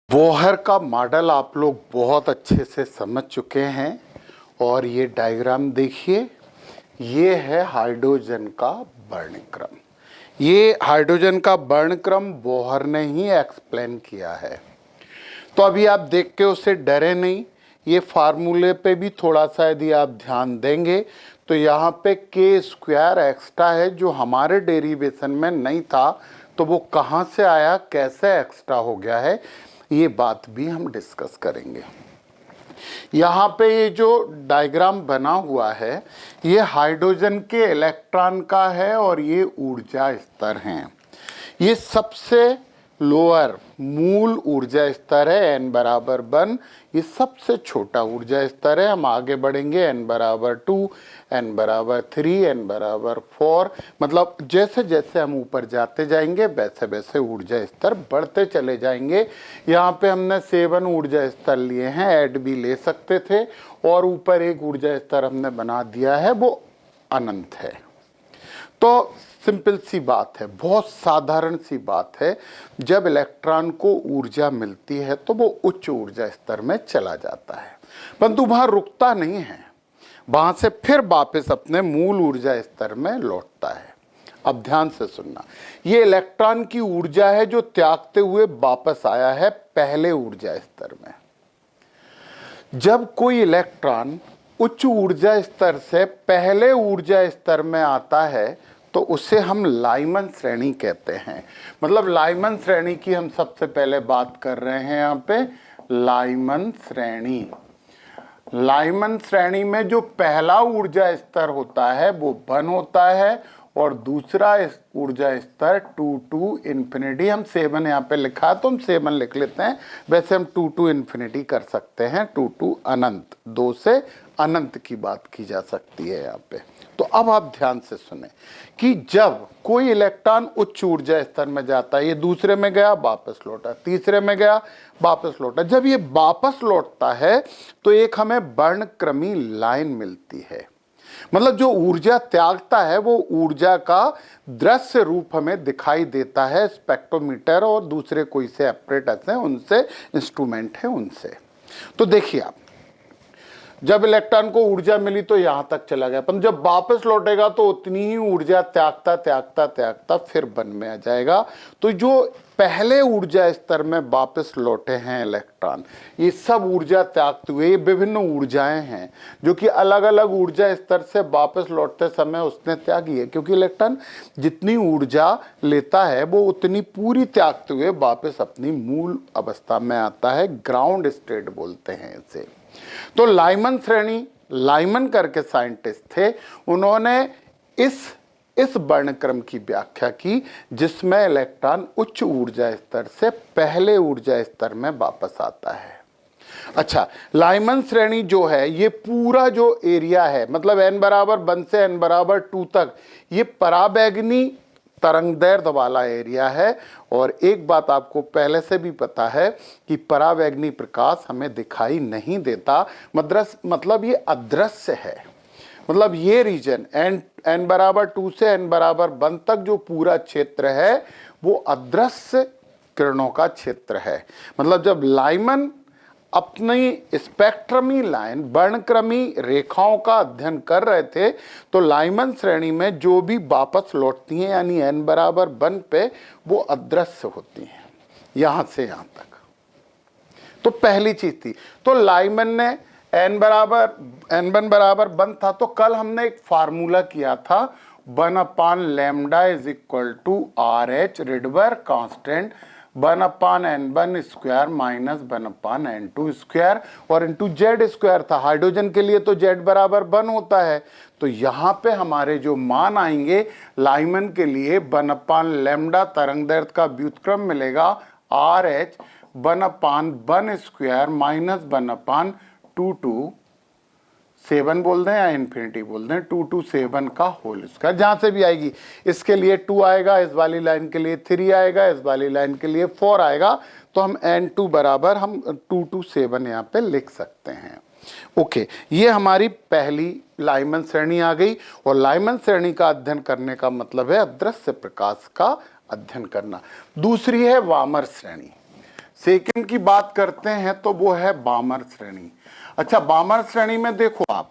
Bohr का model आप लोग बहुत अच्छे से समझ चुके हैं और ये डायग्राम देखिए, ये है हाइड्रोजन का वर्णक्रम। ये हाइड्रोजन का वर्णक्रम बोहर ने ही एक्सप्लेन किया है। तो अभी आप देख के उससे डरे नहीं। ये फार्मूले पे भी थोड़ा सा यदि आप ध्यान देंगे तो यहाँ पे के स्क्वायर एक्स्ट्रा है जो हमारे डेरिवेशन में नहीं था, तो वो कहाँ से आया, कैसे एक्स्ट्रा हो गया है, ये बात भी हम डिस्कस करेंगे। यहाँ पे ये जो डायग्राम बना हुआ है ये हाइड्रोजन के इलेक्ट्रॉन का है और ये ऊर्जा स्तर हैं। ये सबसे लोअर मूल ऊर्जा स्तर है n बराबर 1, ये सबसे छोटा ऊर्जा स्तर है। हम आगे बढ़ेंगे n बराबर 2, n बराबर 3, n बराबर 4, मतलब जैसे जैसे हम ऊपर जाते जाएंगे वैसे वैसे ऊर्जा स्तर बढ़ते चले जाएंगे। यहाँ पे हमने 7 ऊर्जा स्तर लिए हैं, ऐड भी ले सकते थे, और ऊपर एक ऊर्जा स्तर हमने बना दिया है, वो अनंत है। तो सिंपल सी बात है, बहुत साधारण सी बात है, जब इलेक्ट्रॉन को ऊर्जा मिलती है तो वो उच्च ऊर्जा स्तर में चला जाता है, परंतु वहाँ रुकता नहीं है, वहाँ से फिर वापस अपने मूल ऊर्जा स्तर में लौटता है। अब ध्यान से सुनना, ये इलेक्ट्रॉन की ऊर्जा है जो त्यागते हुए वापस आया है पहले ऊर्जा स्तर में। जब कोई इलेक्ट्रॉन उच्च ऊर्जा स्तर से पहले ऊर्जा स्तर में आता है तो उसे हम लाइमन श्रेणी कहते हैं। मतलब लाइमन श्रेणी की हम सबसे पहले बात कर रहे हैं यहाँ पे, लाइमन श्रेणी। लाइमन श्रेणी में जो पहला ऊर्जा स्तर होता है वो 1 होता है और दूसरा ऊर्जा स्तर 2 टू इन्फिनिटी। हम 7 यहाँ पे लिखा है तो हम 7 लिख लेते हैं, वैसे हम 2 टू इन्फिनिटी कर सकते हैं, 2 टू अनंत, 2 से अनंत की बात की जा सकती है यहाँ पे। तो अब आप ध्यान से सुने कि जब कोई इलेक्ट्रॉन उच्च ऊर्जा स्तर में जाता है, ये दूसरे में गया वापस लौटा, तीसरे में गया वापस लौटा, जब ये वापस लौटता है तो एक हमें वर्णक्रमी लाइन मिलती है। मतलब जो ऊर्जा त्यागता है वो ऊर्जा का दृश्य रूप हमें दिखाई देता है स्पेक्ट्रोमीटर और दूसरे कोई से एपरेटस हैं उनसे, इंस्ट्रूमेंट है उनसे। तो देखिए आप, जब इलेक्ट्रॉन को ऊर्जा मिली तो यहां तक चला गया, पर जब वापस लौटेगा तो उतनी ही ऊर्जा त्यागता त्यागता त्यागता फिर 1 में आ जाएगा। तो जो पहले ऊर्जा स्तर में वापस लौटे हैं इलेक्ट्रॉन, ये सब ऊर्जा त्यागते हुए, ये विभिन्न ऊर्जाएं हैं जो कि अलग अलग ऊर्जा स्तर से वापस लौटते समय उसने त्यागी है, क्योंकि इलेक्ट्रॉन जितनी ऊर्जा लेता है वो उतनी पूरी त्यागते हुए वापस अपनी मूल अवस्था में आता है, ग्राउंड स्टेट बोलते हैं इसे। तो लाइमन श्रेणी, लाइमन करके साइंटिस्ट थे, उन्होंने इस वर्णक्रम की व्याख्या की जिसमें इलेक्ट्रॉन उच्च ऊर्जा स्तर से पहले ऊर्जा स्तर में वापस आता है। अच्छा, लाइमन श्रेणी जो है ये पूरा जो एरिया है, मतलब n बराबर 1 से n बराबर 2 तक, ये पराबैंगनी तरंगदैर्ध्य वाला एरिया है। और एक बात आपको पहले से भी पता है कि पराबैंगनी प्रकाश हमें दिखाई नहीं देता, मतलब ये अदृश्य है। मतलब ये रीजन n बराबर 2 से n बराबर 1 तक जो पूरा क्षेत्र है वो अदृश्य किरणों का क्षेत्र है। मतलब जब लाइमन अपनी स्पेक्ट्रमी लाइन, वर्णक्रमी रेखाओं का अध्ययन कर रहे थे तो लाइमन श्रेणी में जो भी वापस लौटती हैं यानी n बराबर 1 पे, वो अदृश्य होती हैं यहां से यहां तक। तो पहली चीज थी, तो लाइमन ने n1 बराबर 1 था, तो कल हमने एक फार्मूला किया था 1/λ is equal to RH Rydberg constant 1/n1 square minus 1/n2 square और इंटू जेड स्क्वायर था। हाइड्रोजन के लिए तो जेड बराबर 1 होता है, तो यहाँ पे हमारे जो मान आएंगे लाइमन के लिए 1/λ तरंगदैर्ध्य का व्युत्क्रम मिलेगा RH 1/1 स्क्वायर माइनस 1/2 टू 7 बोल दें या इन्फिनिटी बोल दें, 2 टू 7 का होल स्क्वायर, जहां से भी आएगी। इसके लिए 2 आएगा, इस वाली लाइन के लिए 3 आएगा, इस वाली लाइन के लिए 4 आएगा, तो हम n2 बराबर हम 2 टू 7 यहाँ पे लिख सकते हैं। ओके, ये हमारी पहली लाइमन श्रेणी आ गई। और लाइमन श्रेणी का अध्ययन करने का मतलब है अदृश्य प्रकाश का अध्ययन करना। दूसरी है वामर श्रेणी। सेकंड की बात करते हैं तो वो है बामर श्रेणी। अच्छा, बामर श्रेणी में देखो आप,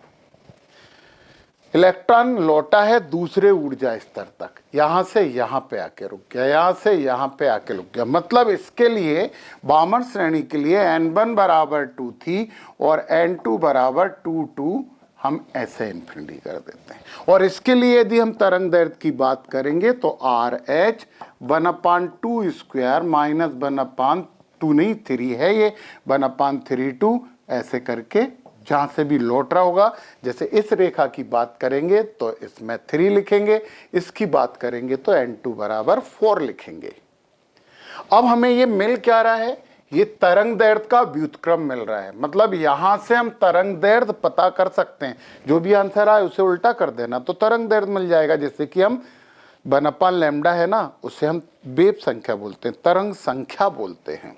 इलेक्ट्रॉन लौटा है दूसरे ऊर्जा स्तर तक, यहां से यहां पे आके रुक गया, यहां से यहां पे आके रुक गया। मतलब इसके लिए बामर श्रेणी के लिए n1 बराबर 2 थी और n2 बराबर 2 हम ऐसे इन्फिनिटी कर देते हैं। और इसके लिए यदि हम तरंग दैर्ध्य की बात करेंगे तो RH 1/2 स्क्वायर माइनस 1/2 नहीं 3 है, ये 1/32 ऐसे करके जहां से भी लौट रहा होगा। जैसे इस रेखा की बात करेंगे तो इसमें 3 लिखेंगे, इसकी बात करेंगे तो n2 बराबर 4 लिखेंगे। अब हमें ये मिल क्या रहा है, ये तरंग दैर्ध्य का व्युत्क्रम मिल रहा है। मतलब यहां से हम तरंग दैर्ध्य पता कर सकते हैं, जो भी आंसर आए उसे उल्टा कर देना तो तरंग दैर्ध्य मिल जाएगा। जैसे कि हम 1/λ है ना, उसे हम वेव संख्या बोलते हैं, तरंग संख्या बोलते हैं।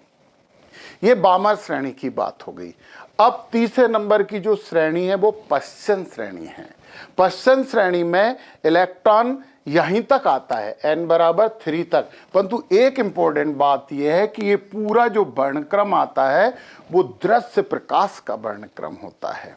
ये बामर श्रेणी की बात हो गई। अब तीसरे नंबर की जो श्रेणी है वो पश्चन श्रेणी है। पश्चन श्रेणी में इलेक्ट्रॉन यहीं तक आता है n बराबर 3 तक, परंतु एक इंपॉर्टेंट बात यह है कि ये पूरा जो वर्णक्रम आता है वो दृश्य प्रकाश का वर्णक्रम होता है।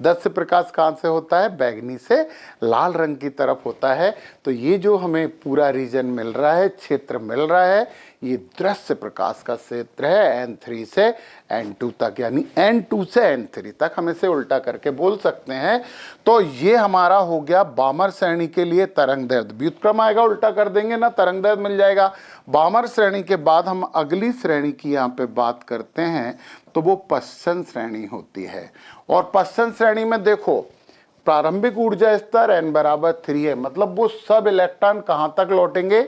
दृश्य प्रकाश कहाँ से होता है, बैगनी से लाल रंग की तरफ होता है। तो ये जो हमें पूरा रीजन मिल रहा है, क्षेत्र मिल रहा है, ये दृश्य प्रकाश का क्षेत्र है n3 से n2 तक, यानी n2 से n3 तक हम इसे उल्टा करके बोल सकते हैं। तो ये हमारा हो गया बामर श्रेणी के लिए तरंग दैर्ध्य। व्युत्क्रम आएगा, उल्टा कर देंगे ना, तरंग दैर्ध्य मिल जाएगा। बामर श्रेणी के बाद हम अगली श्रेणी की यहाँ पे बात करते हैं तो वो पश्चन श्रेणी होती है। और पश्चन श्रेणी में देखो, प्रारंभिक ऊर्जा स्तर n बराबर 3 है, मतलब वो सब इलेक्ट्रॉन कहां तक लौटेंगे,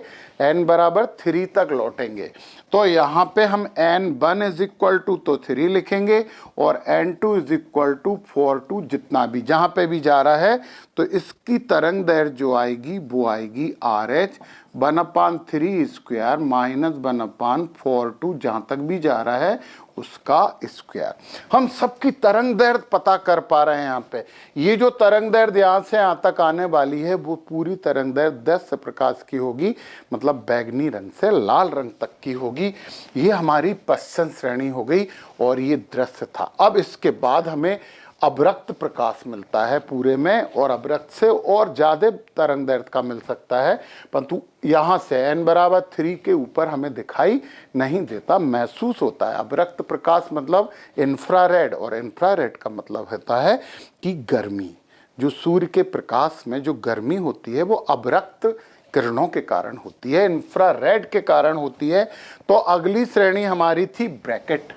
n बराबर 3 तक लौटेंगे। तो यहाँ पे हम n1 इज इक्वल टू तो 3 लिखेंगे और n2 इज इक्वल टू 4 जितना भी जहाँ पे भी जा रहा है, तो इसकी तरंग दैर्ध्य जो आएगी वो आएगी RH 1/3 स्क्वायर माइनस 1/4 जहाँ तक भी जा रहा है उसका स्क्वायर। हम सबकी तरंग दैर्ध्य पता कर पा रहे हैं यहाँ पे। ये जो तरंग दैर्ध्य यहाँ से यहाँ तक आने वाली है वो पूरी तरंग दैर्ध्य दृश्य प्रकाश की होगी, मतलब बैगनी रंग से लाल रंग तक की होगी। ये हमारी पश्चन श्रेणी हो गई और ये दृश्य था। अब इसके बाद हमें अवरक्त प्रकाश मिलता है पूरे में, और अवरक्त से और ज्यादा तरंग दैर्ध्य का मिल सकता है, परंतु यहाँ से n बराबर 3 के ऊपर हमें दिखाई नहीं देता, महसूस होता है। अवरक्त प्रकाश मतलब इंफ्रारेड, और इंफ्रारेड का मतलब होता है कि गर्मी। जो सूर्य के प्रकाश में जो गर्मी होती है वो अवरक्त किरणों के कारण होती है, इंफ्रारेड के कारण होती है। तो अगली श्रेणी हमारी थी ब्रैकेट।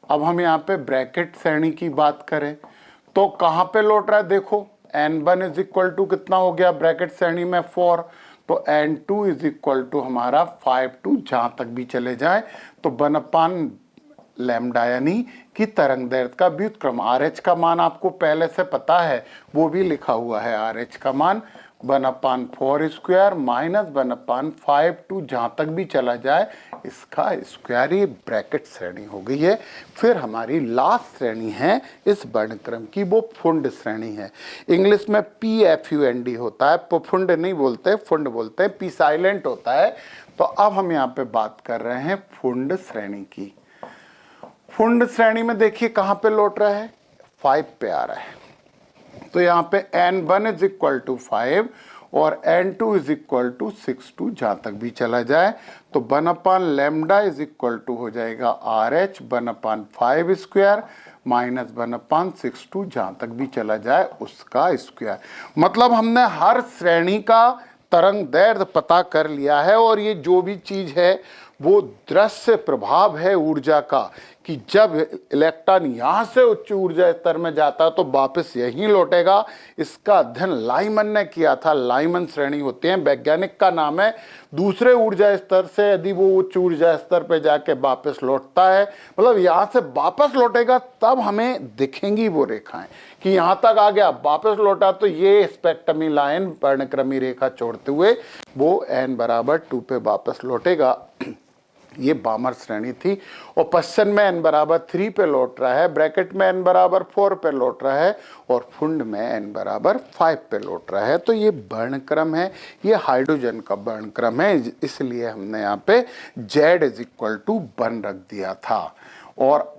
अब हम यहाँ पे ब्रैकेट श्रेणी की बात करें तो कहाँ पे लौट रहा है, देखो n1 इज इक्वल टू कितना हो गया ब्रैकेट श्रेणी में 4, तो n2 इज इक्वल टू हमारा 5 जहाँ तक भी चले जाए तो 1/λ यानी कि तरंग दैर्ध्य का व्युत्क्रम। RH का मान आपको पहले से पता है, वो भी लिखा हुआ है, RH का मान 1/4 स्क्वायर माइनस 1/5 जहाँ तक भी चला जाए इसका स्क्वायर। ये ब्रैकेट श्रेणी हो गई है। फिर हमारी लास्ट श्रेणी है इस वर्णक्रम की, वो फुंड श्रेणी है। इंग्लिश में PFUND होता है, फुंड नहीं बोलते, फुंड बोलते हैं, P साइलेंट होता है। तो अब हम यहाँ पे बात कर रहे हैं फुंड श्रेणी की। फुंड श्रेणी में देखिए कहाँ पे लौट रहा है, 5 पे आ रहा है। तो यहाँ पे n1 इज इक्वल टू 5 और n2 इज इक्वल टू 6 जहाँ तक भी चला जाए तो 1/λ इज इक्वल टू हो जाएगा RH 1/5 स्क्वायर माइनस 1/6 जहाँ तक भी चला जाए उसका स्क्वायर। मतलब हमने हर श्रेणी का तरंग दैर्ध्य पता कर लिया है। और ये जो भी चीज है वो दृश्य प्रभाव है ऊर्जा का, कि जब इलेक्ट्रॉन यहाँ से उच्च ऊर्जा स्तर में जाता है तो वापस यहीं लौटेगा। इसका अध्ययन लाइमन ने किया था, लाइमन श्रेणी होती है, वैज्ञानिक का नाम है। दूसरे ऊर्जा स्तर से यदि वो उच्च ऊर्जा स्तर पे जाके वापस लौटता है, मतलब यहाँ से वापस लौटेगा, तब हमें दिखेंगी वो रेखाएं कि यहाँ तक आ गया, वापस लौटा तो ये स्पेक्ट्रमी लाइन वर्णक्रमी रेखा छोड़ते हुए वो n बराबर 2 पे वापस लौटेगा। ये बामर श्रेणी थी। और पश्चिम में n बराबर 3 पे लौट रहा है, ब्रैकेट में n बराबर 4 पे लौट रहा है और फुंड में n बराबर 5 पे लौट रहा है। तो ये वर्णक्रम है, ये हाइड्रोजन का वर्णक्रम है, इसलिए हमने यहाँ पे Z इज इक्वल टू 1 रख दिया था। और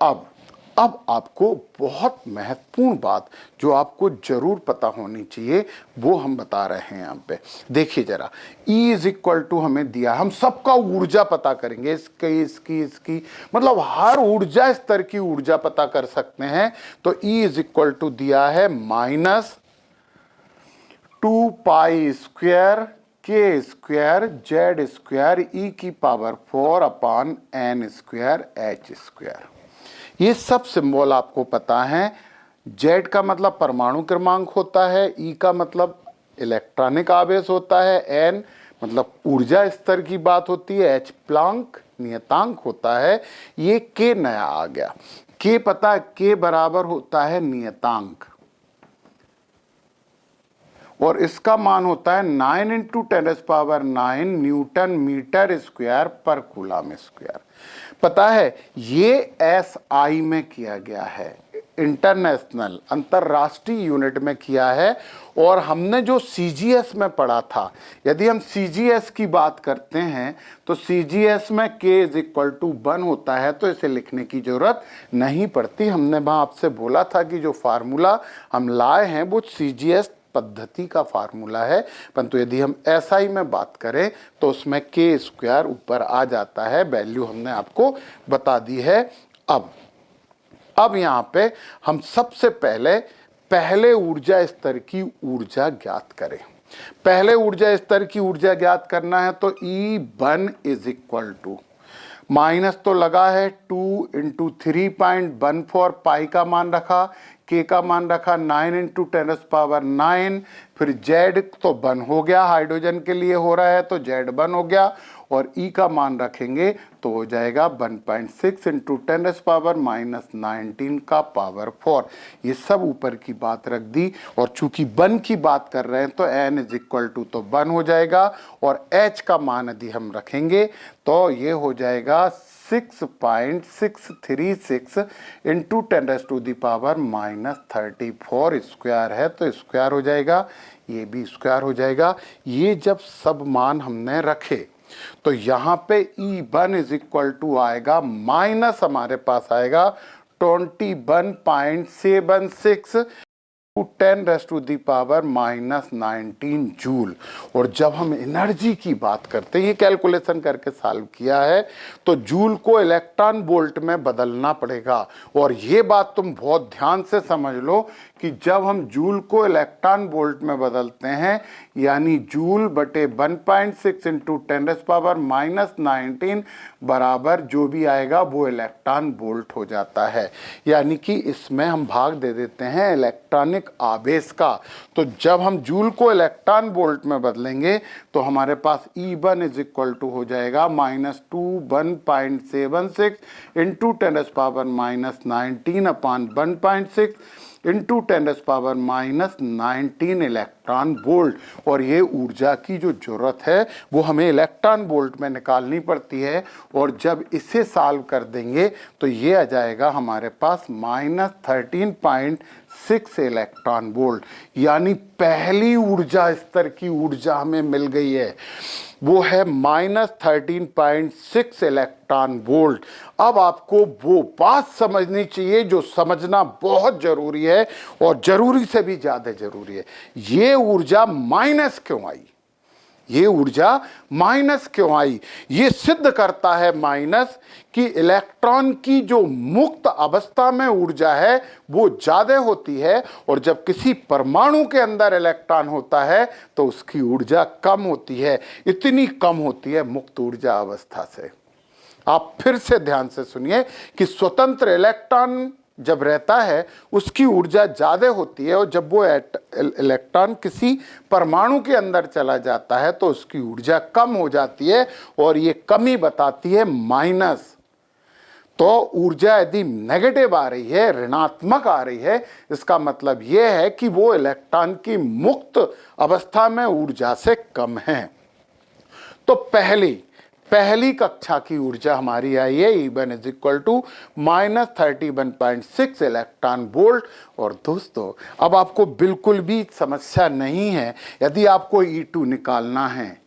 अब आपको बहुत महत्वपूर्ण बात जो आपको जरूर पता होनी चाहिए वो हम बता रहे हैं यहाँ पे। देखिए जरा, E इज इक्वल टू हमें दिया, हम सबका ऊर्जा पता करेंगे, इसकी मतलब हर ऊर्जा स्तर की ऊर्जा पता कर सकते हैं। तो E इज इक्वल टू दिया है -2 pi square K square Z square E⁴ अपान N स्क्वायर H स्क्वायर। ये सब सिंबल आपको पता है। Z का मतलब परमाणु क्रमांक होता है, E का मतलब इलेक्ट्रॉनिक आवेश होता है, N मतलब ऊर्जा स्तर की बात होती है, H प्लैंक नियतांक होता है, ये K नया आ गया। K पता है, K बराबर होता है नियतांक और इसका मान होता है 9 × 10⁹ न्यूटन मीटर स्क्वायर पर कूलम स्क्वायर। पता है ये SI में किया गया है, इंटरनेशनल अंतरराष्ट्रीय यूनिट में किया है। और हमने जो CGS में पढ़ा था, यदि हम CGS की बात करते हैं तो CGS में K इज इक्वल टू 1 होता है, तो इसे लिखने की जरूरत नहीं पड़ती। हमने वहां आपसे बोला था कि जो फार्मूला हम लाए हैं वो CGS पद्धति का फार्मूला है, परंतु यदि हम SI में बात करें तो उसमें K स्क्वायर ऊपर आ जाता है, वैल्यू हमने आपको बता दी है। अब यहाँ पे हम सबसे पहले ऊर्जा स्तर की ऊर्जा ज्ञात करें। पहले ऊर्जा स्तर की ऊर्जा ज्ञात करना है तो E1 is equal to, minus तो लगा है 2 × 3.14 पाई का मान रखा, K का मान रखा 9 × 10⁹, फिर Z तो 1 हो गया, हाइड्रोजन के लिए हो रहा है तो Z 1 हो गया, और E का मान रखेंगे तो हो जाएगा 1.6 × 10⁻⁻19 का पावर 4। ये सब ऊपर की बात रख दी, और चूंकि 1 की बात कर रहे हैं तो N इज इक्वल टू तो 1 हो जाएगा, और H का मान यदि हम रखेंगे तो ये हो जाएगा 6.636 × 10⁻34 स्क्वायर है, तो स्क्वायर हो जाएगा, ये भी स्क्वायर हो जाएगा। ये जब सब मान हमने रखे तो यहाँ पे E1 इज इक्वल टू आएगा माइनस, हमारे पास आएगा 21.76 10⁻⁻19 जूल। और जब हम एनर्जी की बात करते हैं, ये कैलकुलेशन करके सॉल्व किया है, तो जूल को इलेक्ट्रॉन वोल्ट में बदलना पड़ेगा। और ये बात तुम बहुत ध्यान से समझ लो कि जब हम जूल को इलेक्ट्रॉन वोल्ट में बदलते हैं, यानी जूल बटे 1.6 × 10⁻⁻19 बराबर जो भी आएगा वो इलेक्ट्रॉन वोल्ट हो जाता है। यानी कि इसमें हम भाग दे देते हैं इलेक्ट्रॉनिक आवेश का। तो जब हम जूल को इलेक्ट्रॉन वोल्ट में बदलेंगे तो हमारे पास E1 इज इक्वल टू हो जाएगा -21.76 × 10⁻⁻19 अपान 1.6 × 10⁻⁻19 इलेक्ट्रॉन वोल्ट। और ये ऊर्जा की जो जरूरत है वो हमें इलेक्ट्रॉन वोल्ट में निकालनी पड़ती है, और जब इसे सॉल्व कर देंगे तो ये आ जाएगा हमारे पास -13.6 इलेक्ट्रॉन वोल्ट। यानी पहली ऊर्जा स्तर की ऊर्जा हमें मिल गई है, वो है -13.6 इलेक्ट्रॉन वोल्ट। अब आपको वो बात समझनी चाहिए जो समझना बहुत जरूरी है, और जरूरी से भी ज्यादा जरूरी है। ये ऊर्जा माइनस क्यों आई, ये ऊर्जा माइनस क्यों आई? ये सिद्ध करता है माइनस कि इलेक्ट्रॉन की जो मुक्त अवस्था में ऊर्जा है वो ज्यादा होती है, और जब किसी परमाणु के अंदर इलेक्ट्रॉन होता है तो उसकी ऊर्जा कम होती है। इतनी कम होती है मुक्त ऊर्जा अवस्था से। आप फिर से ध्यान से सुनिए कि स्वतंत्र इलेक्ट्रॉन जब रहता है उसकी ऊर्जा ज्यादा होती है, और जब वो इलेक्ट्रॉन किसी परमाणु के अंदर चला जाता है तो उसकी ऊर्जा कम हो जाती है, और ये कमी बताती है माइनस। तो ऊर्जा यदि नेगेटिव आ रही है, ऋणात्मक आ रही है, इसका मतलब यह है कि वो इलेक्ट्रॉन की मुक्त अवस्था में ऊर्जा से कम है। तो पहली कक्षा की ऊर्जा हमारी आई है E1 is equal to -31.6 electron volt. और दोस्तों अब आपको बिल्कुल भी समस्या नहीं है यदि आपको E2 निकालना है।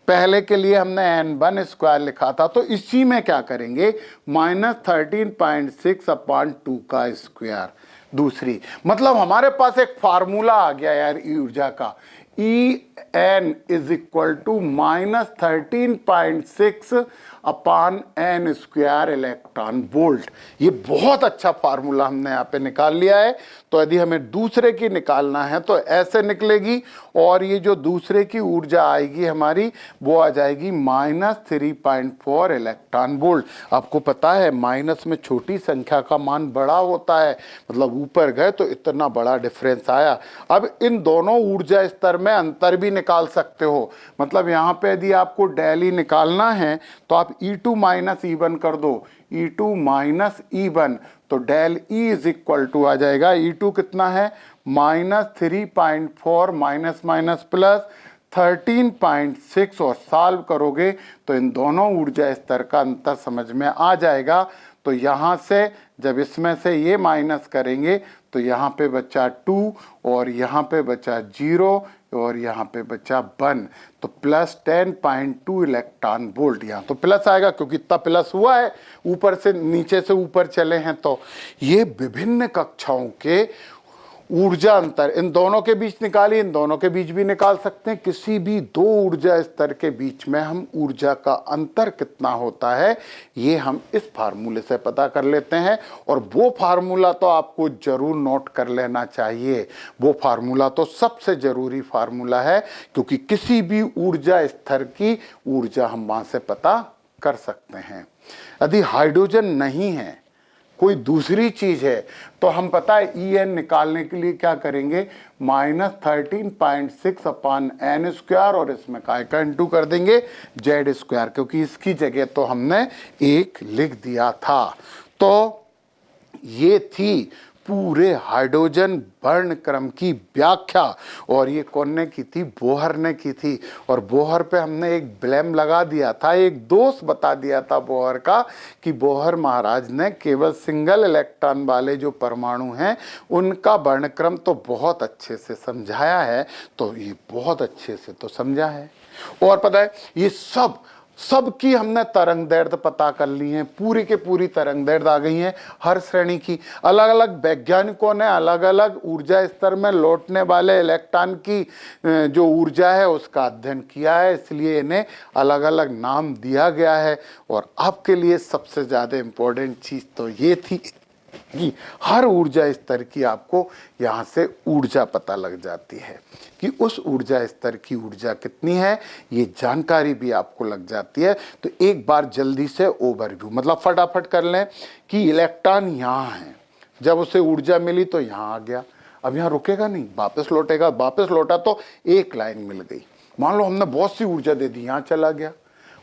पहले के लिए हमने n1 स्क्वायर लिखा था, तो इसी में क्या करेंगे -13.6/2 का स्क्वायर। दूसरी मतलब हमारे पास एक फार्मूला आ गया यार ऊर्जा का, En is equal to -13.6/n square electron volt. ये बहुत अच्छा फार्मूला हमने यहाँ पे निकाल लिया है। तो यदि हमें दूसरे की निकालना है तो ऐसे निकलेगी, और ये जो दूसरे की ऊर्जा आएगी हमारी वो आ जाएगी -3.4 इलेक्ट्रॉन वोल्ट। आपको पता है माइनस में छोटी संख्या का मान बड़ा होता है, मतलब ऊपर गए तो इतना बड़ा डिफरेंस आया। अब इन दोनों ऊर्जा स्तर में अंतर भी निकाल सकते हो, मतलब यहाँ पे यदि आपको डेल ई निकालना है तो आप E2 माइनस E1 कर दो, E2 माइनस E1, तो del E is equal to आ जाएगा, E2 कितना है -3.4 माइनस माइनस प्लस 13.6, और सॉल्व करोगे तो इन दोनों ऊर्जा स्तर का अंतर समझ में आ जाएगा। तो यहाँ से जब इसमें से ये माइनस करेंगे तो यहाँ पे बचा 2 और यहाँ पे बचा 0 और यहाँ पे बचा 1, तो प्लस 10.2 इलेक्ट्रॉन वोल्ट। यहाँ तो प्लस आएगा क्योंकि इतना प्लस हुआ है, ऊपर से नीचे से ऊपर चले हैं। तो ये विभिन्न कक्षाओं के ऊर्जा अंतर इन दोनों के बीच निकाली, इन दोनों के बीच भी निकाल सकते हैं। किसी भी दो ऊर्जा स्तर के बीच में हम ऊर्जा का अंतर कितना होता है ये हम इस फार्मूले से पता कर लेते हैं। और वो फार्मूला तो आपको जरूर नोट कर लेना चाहिए, वो फार्मूला तो सबसे जरूरी फार्मूला है, क्योंकि किसी भी ऊर्जा स्तर की ऊर्जा हम वहां से पता कर सकते हैं। यदि हाइड्रोजन नहीं है, कोई दूसरी चीज है, तो हम पता है En निकालने के लिए क्या करेंगे -13.6/n स्क्वायर, और इसमें काय का इंटू कर देंगे Z स्क्वायर, क्योंकि इसकी जगह तो हमने 1 लिख दिया था। तो ये थी पूरे हाइड्रोजन वर्णक्रम की व्याख्या, और ये कौन ने की थी, बोहर ने की थी। और बोहर पे हमने एक ब्लेम लगा दिया था, एक दोष बता दिया था बोहर का, कि बोहर महाराज ने केवल सिंगल इलेक्ट्रॉन वाले जो परमाणु हैं उनका वर्णक्रम तो बहुत अच्छे से समझाया है, तो ये बहुत अच्छे से तो समझा है। और पता है ये सबकी हमने तरंग दैर्ध्य पता कर ली है, पूरी के पूरी तरंग दैर्ध्य आ गई है हर श्रेणी की। अलग अलग वैज्ञानिकों ने अलग अलग ऊर्जा स्तर में लौटने वाले इलेक्ट्रॉन की जो ऊर्जा है उसका अध्ययन किया है, इसलिए इन्हें अलग अलग नाम दिया गया है। और आपके लिए सबसे ज़्यादा इम्पोर्टेंट चीज़ तो ये थी कि हर ऊर्जा स्तर की आपको यहाँ से ऊर्जा पता लग जाती है कि उस ऊर्जा स्तर की ऊर्जा कितनी है, ये जानकारी भी आपको लग जाती है। तो एक बार जल्दी से ओवरव्यू, मतलब फटाफट कर लें कि इलेक्ट्रॉन यहाँ है, जब उसे ऊर्जा मिली तो यहाँ आ गया, अब यहाँ रुकेगा नहीं, वापस लौटेगा, वापस लौटा तो एक लाइन मिल गई। मान लो हमने बहुत सी ऊर्जा दे दी, यहाँ चला गया,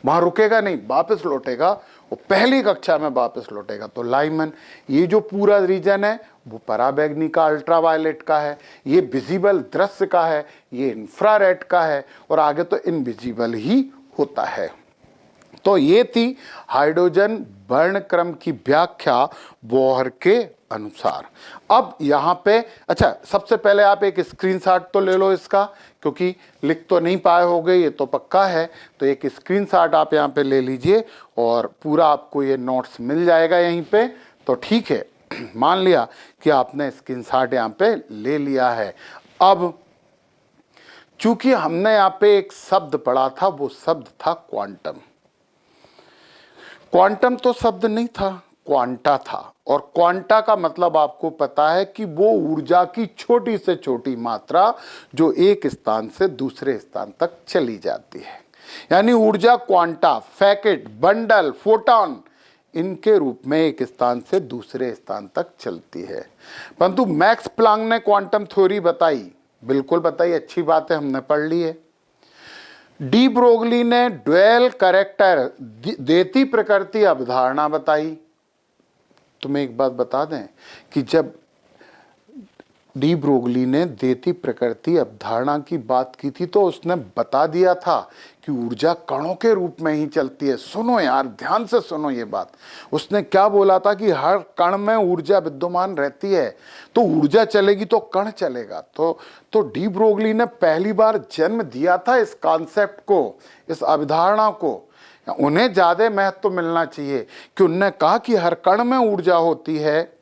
वहाँ रुकेगा नहीं, वापस लौटेगा, वो पहली कक्षा में वापस लौटेगा। तो लाइमन, ये जो पूरा रीजन है वो पराबैंगनी का, अल्ट्रावायलेट का है, ये विजिबल दृश्य का है, ये इंफ्रारेड का है, और आगे तो इनविजिबल ही होता है। तो ये थी हाइड्रोजन वर्णक्रम की व्याख्या बोहर के अनुसार। अब यहाँ पे अच्छा, सबसे पहले आप एक स्क्रीनशॉट तो ले लो इसका, क्योंकि लिख तो नहीं पाए होगे ये तो पक्का है। तो एक स्क्रीनशॉट आप यहाँ पे ले लीजिए और पूरा आपको ये नोट्स मिल जाएगा यहीं पे। तो ठीक है, मान लिया कि आपने स्क्रीनशॉट यहाँ पे ले लिया है। अब चूंकि हमने यहाँ पे एक शब्द पढ़ा था, वो शब्द था क्वांटम। क्वांटम तो शब्द नहीं था, क्वांटा था, और क्वांटा का मतलब आपको पता है कि वो ऊर्जा की छोटी से छोटी मात्रा जो एक स्थान से दूसरे स्थान तक चली जाती है। यानी ऊर्जा क्वांटा, फैकेट, बंडल, फोटॉन, इनके रूप में एक स्थान से दूसरे स्थान तक चलती है। परंतु मैक्स प्लांक ने क्वांटम थ्योरी बताई, बिल्कुल बताई, अच्छी बात है, हमने पढ़ ली है। डी ब्रोगली ने ड्वेल कैरेक्टर, देती प्रकृति अवधारणा बताई। तुम्हें एक बात बता दें कि जब डी ब्रोगली ने देती प्रकृति अवधारणा की बात की थी तो उसने बता दिया था कि ऊर्जा कणों के रूप में ही चलती है। सुनो यार, ध्यान से सुनो ये बात। उसने क्या बोला था कि हर कण में ऊर्जा विद्यमान रहती है, तो ऊर्जा चलेगी तो कण चलेगा। तो डी ब्रोगली ने पहली बार जन्म दिया था इस कॉन्सेप्ट को, इस अवधारणा को। उन्हें ज्यादा महत्व मिलना चाहिए कि उन्होंने कहा कि हर कण में ऊर्जा होती है,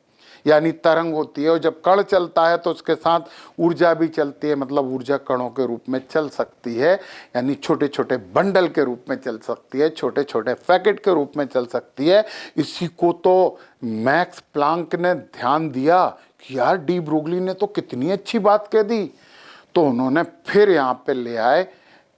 यानी तरंग होती है, और जब कण चलता है तो उसके साथ ऊर्जा भी चलती है, मतलब ऊर्जा कणों के रूप में चल सकती है, यानी छोटे छोटे बंडल के रूप में चल सकती है, छोटे छोटे पैकेट के रूप में चल सकती है। इसी को तो मैक्स प्लांक ने ध्यान दिया कि यार डी ब्रोगली ने तो कितनी अच्छी बात कह दी। तो उन्होंने फिर यहाँ पे ले आए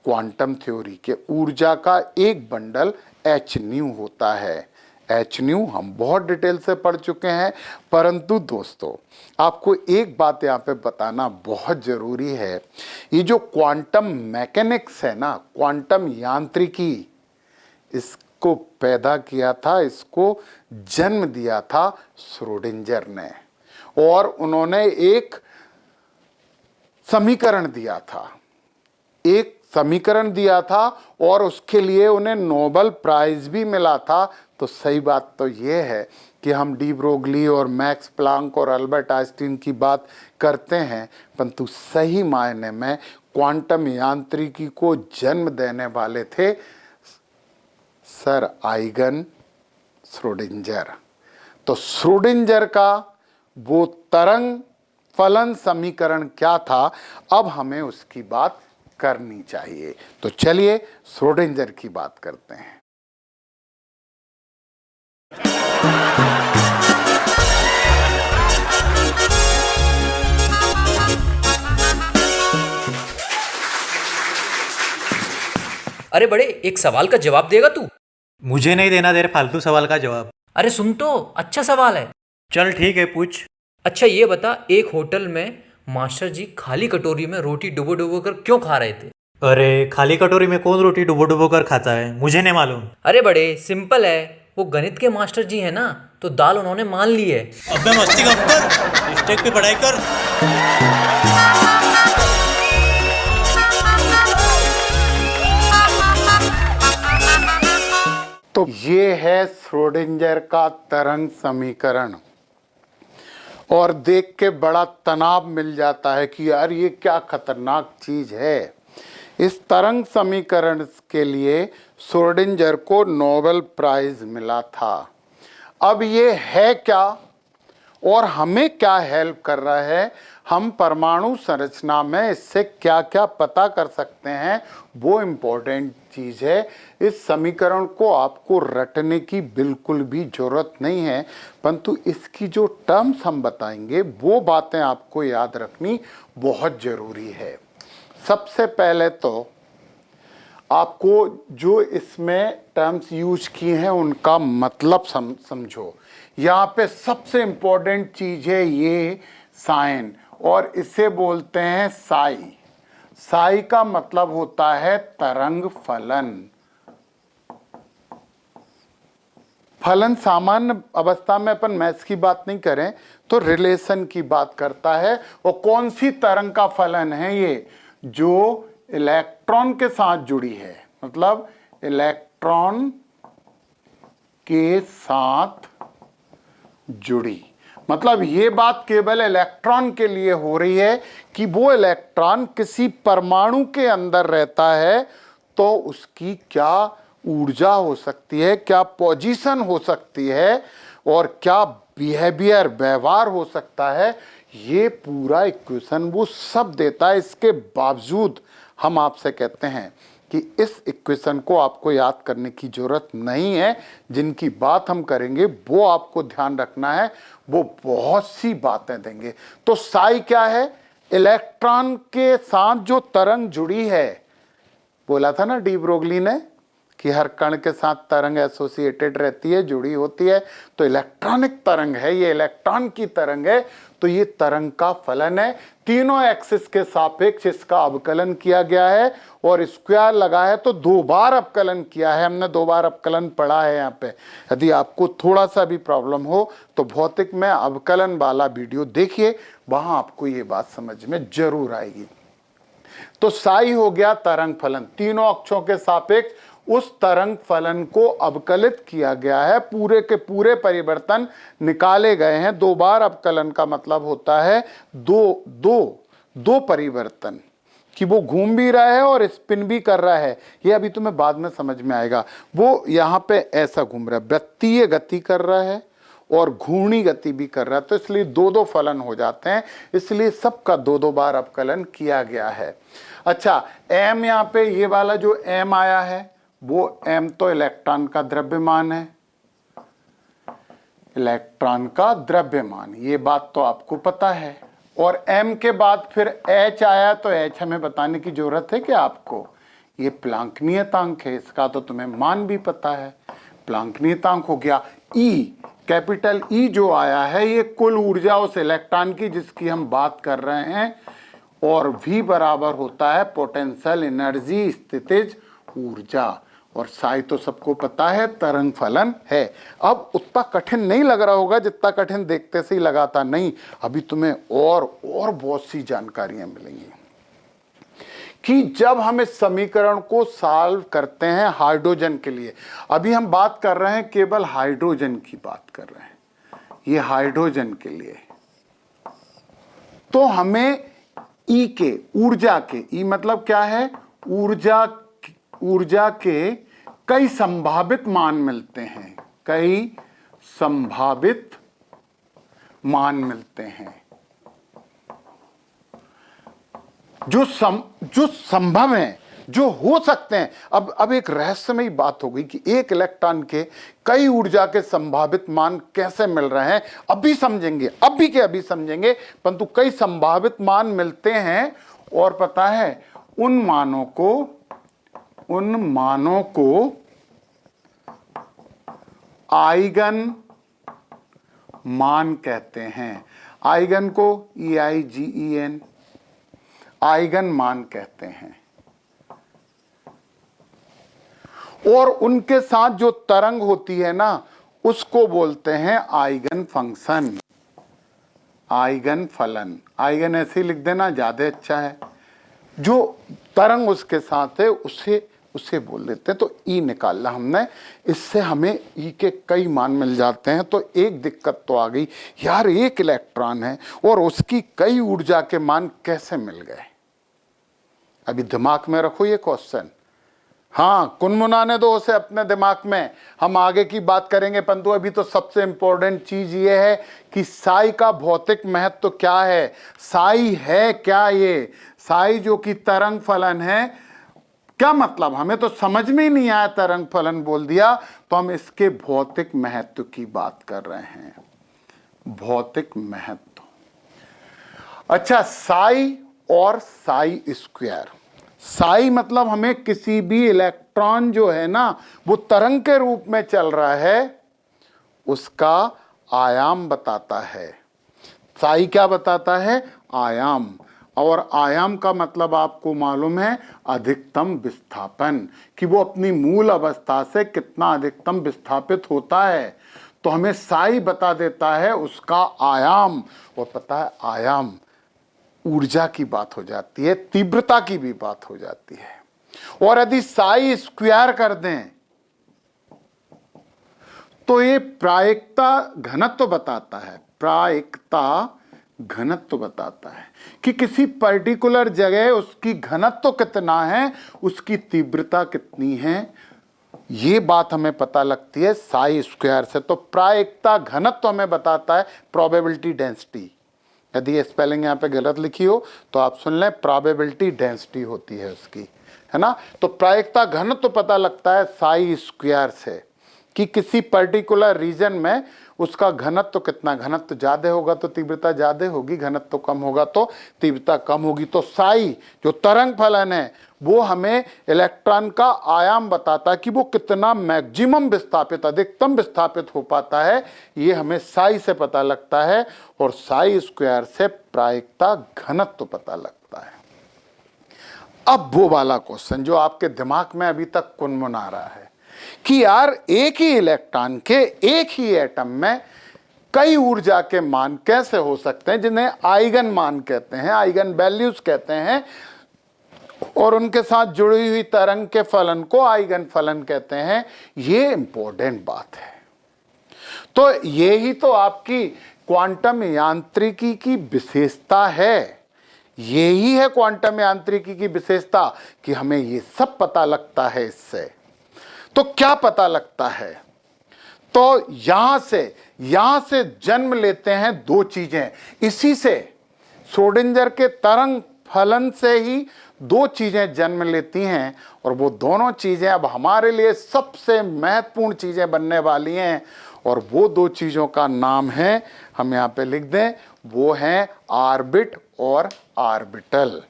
क्वांटम थ्योरी के ऊर्जा का एक बंडल एच न्यू होता है। एच न्यू हम बहुत डिटेल से पढ़ चुके हैं, परंतु दोस्तों आपको एक बात यहाँ पे बताना बहुत जरूरी है। ये जो क्वांटम मैकेनिक्स है ना, क्वांटम यांत्रिकी, इसको पैदा किया था, इसको जन्म दिया था श्रोडिंजर ने, और उन्होंने एक समीकरण दिया था, एक समीकरण दिया था, और उसके लिए उन्हें नोबेल प्राइज भी मिला था। तो सही बात तो ये है कि हम डी ब्रोगली और मैक्स प्लांक और अल्बर्ट आइंस्टीन की बात करते हैं, परंतु सही मायने में क्वांटम यांत्रिकी को जन्म देने वाले थे सर आइगन श्रोडिंजर। तो श्रोडिंजर का वो तरंग फलन समीकरण क्या था, अब हमें उसकी बात करनी चाहिए। तो चलिए श्रोडिंजर की बात करते हैं। अरे बड़े, एक सवाल का जवाब देगा तू? मुझे नहीं देना तेरे फालतू सवाल का जवाब। अरे सुन तो, अच्छा सवाल है। चल ठीक है, पूछ। अच्छा ये बता, एक होटल में मास्टर जी खाली कटोरी में रोटी डुबो डुबो कर क्यों खा रहे थे? अरे खाली कटोरी में कौन रोटी डुबो डुबो कर खाता है, मुझे नहीं मालूम। अरे बड़े सिंपल है, वो गणित के मास्टर जी है ना, तो दाल उन्होंने मान ली है। अबे मस्ती कम कर, स्टेज पे पढ़ाई कर। तो ये है श्रोडिंजर का तरंग समीकरण, और देख के बड़ा तनाव मिल जाता है कि यार ये क्या खतरनाक चीज है। इस तरंग समीकरण के लिए श्रोडिंजर को नोबेल प्राइज मिला था। अब ये है क्या और हमें क्या हेल्प कर रहा है, हम परमाणु संरचना में इससे क्या क्या पता कर सकते हैं, वो इम्पोर्टेंट चीज़ है। इस समीकरण को आपको रटने की बिल्कुल भी ज़रूरत नहीं है, परंतु इसकी जो टर्म्स हम बताएंगे वो बातें आपको याद रखनी बहुत ज़रूरी है। सबसे पहले तो आपको जो इसमें टर्म्स यूज किए हैं उनका मतलब समझो। यहाँ पे सबसे इम्पोर्टेंट चीज़ है ये साइन, और इसे बोलते हैं साई। साई का मतलब होता है तरंग फलन। फलन सामान्य अवस्था में अपन मैथ्स की बात नहीं करें तो रिलेशन की बात करता है। और कौन सी तरंग का फलन है ये, जो इलेक्ट्रॉन के साथ जुड़ी है, मतलब इलेक्ट्रॉन के साथ जुड़ी। मतलब ये बात केवल इलेक्ट्रॉन के लिए हो रही है कि वो इलेक्ट्रॉन किसी परमाणु के अंदर रहता है तो उसकी क्या ऊर्जा हो सकती है, क्या पोजीशन हो सकती है, और क्या बिहेवियर व्यवहार हो सकता है, ये पूरा इक्वेशन वो सब देता है। इसके बावजूद हम आपसे कहते हैं कि इस इक्वेशन को आपको याद करने की जरूरत नहीं है। जिनकी बात हम करेंगे वो आपको ध्यान रखना है, वो बहुत सी बातें देंगे। तो साई क्या है, इलेक्ट्रॉन के साथ जो तरंग जुड़ी है, बोला था ना डी ब्रोगली ने कि हर कण के साथ तरंग एसोसिएटेड रहती है, जुड़ी होती है। तो इलेक्ट्रॉनिक तरंग है, ये इलेक्ट्रॉन की तरंग है। तो ये तरंग का फलन है। तीनों एक्सिस के सापेक्ष इसका अवकलन किया गया है और स्क्वायर लगा है तो 2 बार अवकलन किया है हमने, 2 बार अवकलन पढ़ा है यहाँ पे। यदि आपको थोड़ा सा भी प्रॉब्लम हो तो भौतिक में अवकलन वाला वीडियो देखिए, वहां आपको ये बात समझ में जरूर आएगी। तो साई हो गया तरंग फलन, तीनों अक्षों के सापेक्ष उस तरंग फलन को अवकलित किया गया है, पूरे के पूरे परिवर्तन निकाले गए हैं। 2 बार अवकलन का मतलब होता है दो परिवर्तन, कि वो घूम भी रहा है और स्पिन भी कर रहा है। ये अभी तुम्हें बाद में समझ में आएगा। वो यहाँ पे ऐसा घूम रहा है, वृत्तीय गति कर रहा है और घूर्णी गति भी कर रहा है, तो इसलिए 2 फलन हो जाते हैं, इसलिए सबका 2 बार अवकलन किया गया है। अच्छा, m यहाँ पे ये वाला जो m आया है वो m तो इलेक्ट्रॉन का द्रव्यमान है, इलेक्ट्रॉन का द्रव्यमान, ये बात तो आपको पता है। और m के बाद फिर h आया, तो h हमें बताने की जरूरत है कि आपको, ये प्लांक नियतांक है, इसका तो तुम्हें मान भी पता है, प्लांक नियतांक हो गया। E, कैपिटल E जो आया है ये कुल ऊर्जा उस इलेक्ट्रॉन की जिसकी हम बात कर रहे हैं, और V बराबर होता है पोटेंशियल एनर्जी, स्थितिज ऊर्जा। और साई तो सबको पता है तरंग फलन है। अब उतना कठिन नहीं लग रहा होगा जितना कठिन देखते से ही लगा था, नहीं, अभी तुम्हें और बहुत सी जानकारियां मिलेंगी कि जब हम इस समीकरण को सॉल्व करते हैं हाइड्रोजन के लिए, अभी हम बात कर रहे हैं केवल हाइड्रोजन की बात कर रहे हैं, ये हाइड्रोजन के लिए, तो हमें ई के, ऊर्जा के, ई मतलब क्या है, ऊर्जा के कई संभावित मान मिलते हैं, कई संभावित मान मिलते हैं जो संभव हैं, जो हो सकते हैं। अब एक रहस्यमयी बात हो गई कि एक इलेक्ट्रॉन के कई ऊर्जा के संभावित मान कैसे मिल रहे हैं, अभी समझेंगे, अभी समझेंगे, परंतु कई संभावित मान मिलते हैं। और पता है उन मानों को आइगन मान कहते हैं। आइगन को EIGEN आइगन मान कहते हैं। और उनके साथ जो तरंग होती है ना, उसको बोलते हैं आइगन फंक्शन, आइगन फलन। आइगन ऐसे ही लिख देना, ज्यादा अच्छा है। जो तरंग उसके साथ है उसे बोल देते हैं। तो ई निकालना हमने, इससे हमें ई के कई मान मिल जाते हैं। तो एक दिक्कत तो आ गई यार, एक इलेक्ट्रॉन है और उसकी कई ऊर्जा के मान कैसे मिल गए। अभी दिमाग में रखो ये क्वेश्चन, हाँ, कुनमुनाने दो उसे अपने दिमाग में, हम आगे की बात करेंगे, परंतु अभी तो सबसे इंपॉर्टेंट चीज ये है कि साई का भौतिक महत्व क्या है, साई है क्या। ये साई जो कि तरंग फलन है, क्या मतलब, हमें तो समझ में ही नहीं आया, तरंग फलन बोल दिया, तो हम इसके भौतिक महत्व की बात कर रहे हैं, भौतिक महत्व। अच्छा, साई और साई स्क्वायर। साई मतलब हमें किसी भी इलेक्ट्रॉन जो है ना, वो तरंग के रूप में चल रहा है, उसका आयाम बताता है। साई क्या बताता है, आयाम। और आयाम का मतलब आपको मालूम है अधिकतम विस्थापन, कि वो अपनी मूल अवस्था से कितना अधिकतम विस्थापित होता है। तो हमें साई बता देता है उसका आयाम। और पता है आयाम ऊर्जा की बात हो जाती है, तीव्रता की भी बात हो जाती है। और यदि साई स्क्वायर कर दें तो ये प्रायिकता घनत्व बताता है, प्रायिकता घनत्व बताता है कि किसी पर्टिकुलर जगह उसकी घनत्व कितना है, उसकी तीव्रता कितनी है। ये बात हमें पता लगती है साई स्क्वायर से। तो प्रायिकता घनत्व हमें बताता है प्रोबेबिलिटी डेंसिटी। यदि ये स्पेलिंग यहाँ पे गलत लिखी हो तो आप सुन लें, प्रोबेबिलिटी डेंसिटी होती है उसकी, है ना। तो प्रायिकता घनत्व पता लगता है साई स्क्वायर से, कि किसी पर्टिकुलर रीजन में उसका घनत्व कितना, घनत्व ज्यादा होगा तो तीव्रता ज्यादा होगी, घनत्व कम होगा तो तीव्रता कम होगी। तो साई जो तरंग फलन है वो हमें इलेक्ट्रॉन का आयाम बताता है कि वो कितना मैक्सिमम विस्थापित, अधिकतम विस्थापित हो पाता है, ये हमें साई से पता लगता है। और साई स्क्वायर से प्रायिकता घनत्व पता लगता है। अब वो वाला क्वेश्चन जो आपके दिमाग में अभी तक कुनमुना रहा है कि यार एक ही इलेक्ट्रॉन के एक ही एटम में कई ऊर्जा के मान कैसे हो सकते हैं, जिन्हें आइगन मान कहते हैं, आइगन वैल्यूज कहते हैं, और उनके साथ जुड़ी हुई तरंग के फलन को आइगन फलन कहते हैं। ये इंपॉर्टेंट बात है। तो यही तो आपकी क्वांटम यांत्रिकी की विशेषता है। यही है क्वांटम यांत्रिकी की विशेषता कि हमें ये सब पता लगता है इससे। तो क्या पता लगता है? तो यहां से जन्म लेते हैं दो चीजें। इसी से श्रोडिंगर के तरंग फलन से ही दो चीजें जन्म लेती हैं, और वो दोनों चीजें अब हमारे लिए सबसे महत्वपूर्ण चीजें बनने वाली हैं। और वो दो चीजों का नाम है, हम यहां पे लिख दें, वो हैं ऑर्बिट और ऑर्बिटल।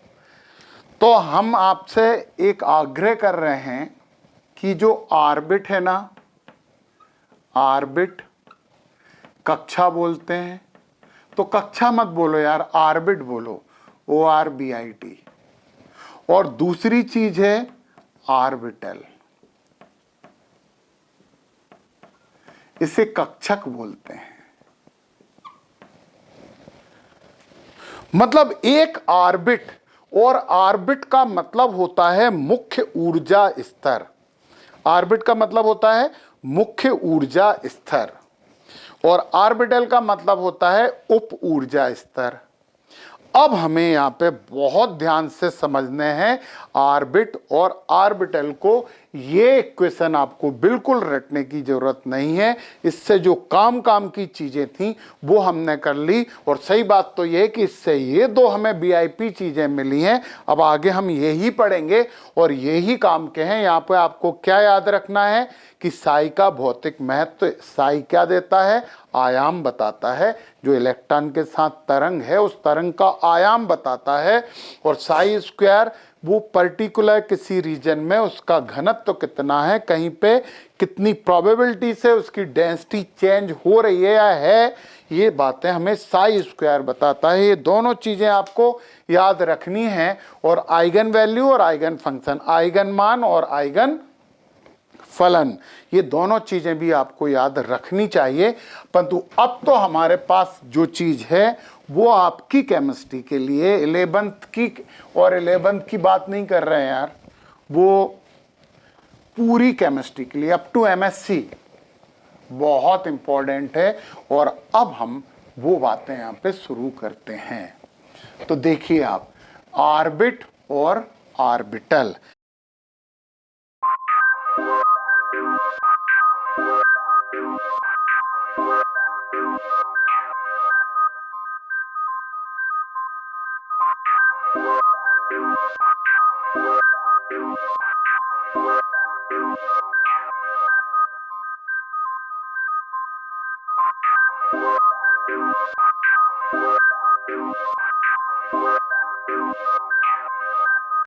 तो हम आपसे एक आग्रह कर रहे हैं कि जो ऑर्बिट है ना, ऑर्बिट कक्षा बोलते हैं, तो कक्षा मत बोलो यार, ऑर्बिट बोलो, ORBIT। और दूसरी चीज है ऑर्बिटल, इसे कक्षक बोलते हैं। मतलब एक ऑर्बिट, और ऑर्बिट का मतलब होता है मुख्य ऊर्जा स्तर। ऑर्बिट का मतलब होता है मुख्य ऊर्जा स्तर, और ऑर्बिटल का मतलब होता है उप ऊर्जा स्तर। अब हमें यहाँ पे बहुत ध्यान से समझने हैं ऑर्बिट और ऑर्बिटल को। ये इक्वेशन आपको बिल्कुल रटने की जरूरत नहीं है। इससे जो काम की चीजें थी वो हमने कर ली। और सही बात तो ये है कि इससे ये दो हमें VIP चीजें मिली हैं। अब आगे हम यही पढ़ेंगे और यही काम के हैं। यहाँ पे आपको क्या याद रखना है कि साई का भौतिक महत्व, साई क्या देता है? आयाम बताता है। जो इलेक्ट्रॉन के साथ तरंग है उस तरंग का आयाम बताता है। और साई स्क्वायर वो पर्टिकुलर किसी रीजन में उसका घनत्व कितना है, कहीं पे कितनी प्रोबेबिलिटी से उसकी डेंसिटी चेंज हो रही है या है, ये बातें हमें साई स्क्वायर बताता है। ये दोनों चीजें आपको याद रखनी है। और आइगन वैल्यू और आइगन फंक्शन, आइगन मान और आइगन फलन, ये दोनों चीजें भी आपको याद रखनी चाहिए। परंतु अब तो हमारे पास जो चीज है वो आपकी केमिस्ट्री के लिए 11th की, और 11th की बात नहीं कर रहे हैं यार, वो पूरी केमिस्ट्री के लिए अप टू MSc बहुत इंपॉर्टेंट है। और अब हम वो बातें यहाँ पे शुरू करते हैं। तो देखिए आप, ऑर्बिट और ऑर्बिटल।